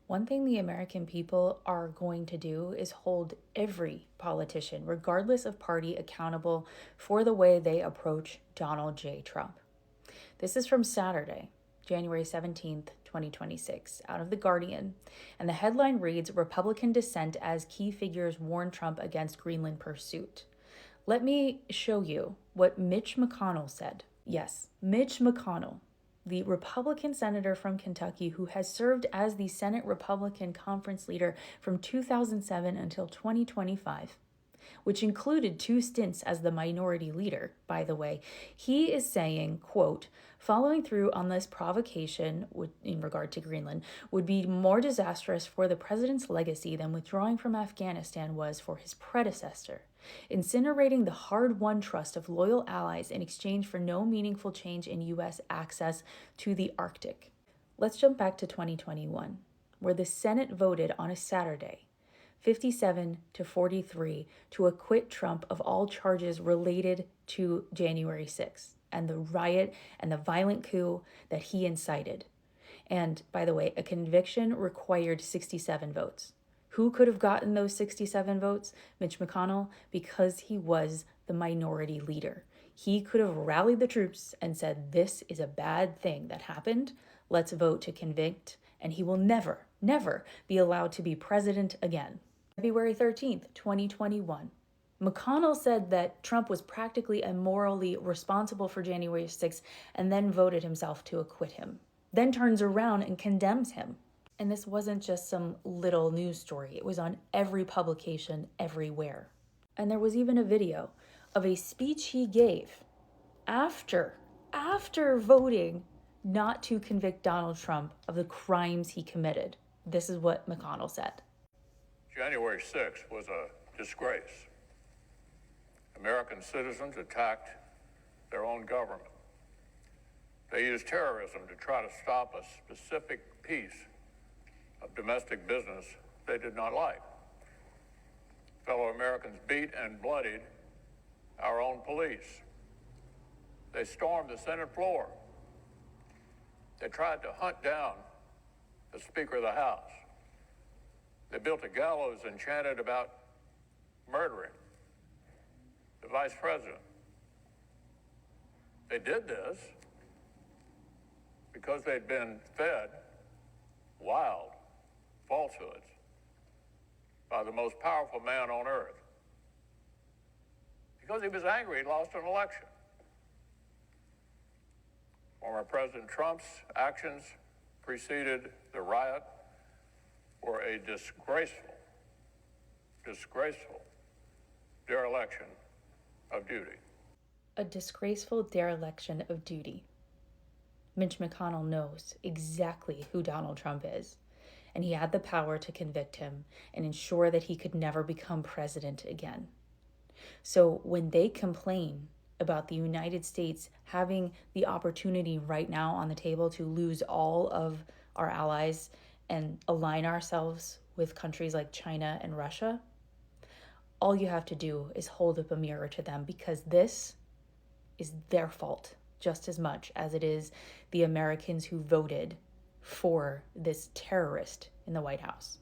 One thing the American people are going to do is hold every politician, regardless of party, accountable for the way they approach Donald J. Trump. This is from Saturday, January 17th, 2026, out of The Guardian. And the headline reads, Republican dissent as key figures warn Trump against Greenland pursuit. Let me show you what Mitch McConnell said. Yes, Mitch McConnell, the Republican senator from Kentucky who has served as the Senate Republican conference leader from 2007 until 2025, which included 2 stints as the minority leader, by the way. He is saying, quote, following through on this provocation in regard to Greenland would be more disastrous for the president's legacy than withdrawing from Afghanistan was for his predecessor, incinerating the hard-won trust of loyal allies in exchange for no meaningful change in U.S. access to the Arctic. Let's jump back to 2021, where the Senate voted on a Saturday 57-43 to acquit Trump of all charges related to January 6th and the riot and the violent coup that he incited. And by the way, a conviction required 67 votes. Who could have gotten those 67 votes? Mitch McConnell, because he was the minority leader. He could have rallied the troops and said, this is a bad thing that happened. Let's vote to convict. And he will never, never be allowed to be president again. February 13th, 2021. McConnell said that Trump was practically and morally responsible for January 6th and then voted himself to acquit him. Then turns around and condemns him. And this wasn't just some little news story. It was on every publication everywhere. And there was even a video of a speech he gave after voting not to convict Donald Trump of the crimes he committed. This is what McConnell said. January 6th was a disgrace. American citizens attacked their own government. They used terrorism to try to stop a specific piece of domestic business they did not like. Fellow Americans beat and bloodied our own police. They stormed the Senate floor. They tried to hunt down the Speaker of the House. They built a gallows and chanted about murdering the Vice President. They did this because they'd been fed wild falsehoods by the most powerful man on earth. Because he was angry he'd lost an election. Former President Trump's actions preceded the riot were a disgraceful dereliction of duty. A disgraceful dereliction of duty. Mitch McConnell knows exactly who Donald Trump is, and he had the power to convict him and ensure that he could never become president again. So when they complain about the United States having the opportunity right now on the table to lose all of our allies and align ourselves with countries like China and Russia, all you have to do is hold up a mirror to them, because this is their fault just as much as it is the Americans who voted for this terrorist in the White House.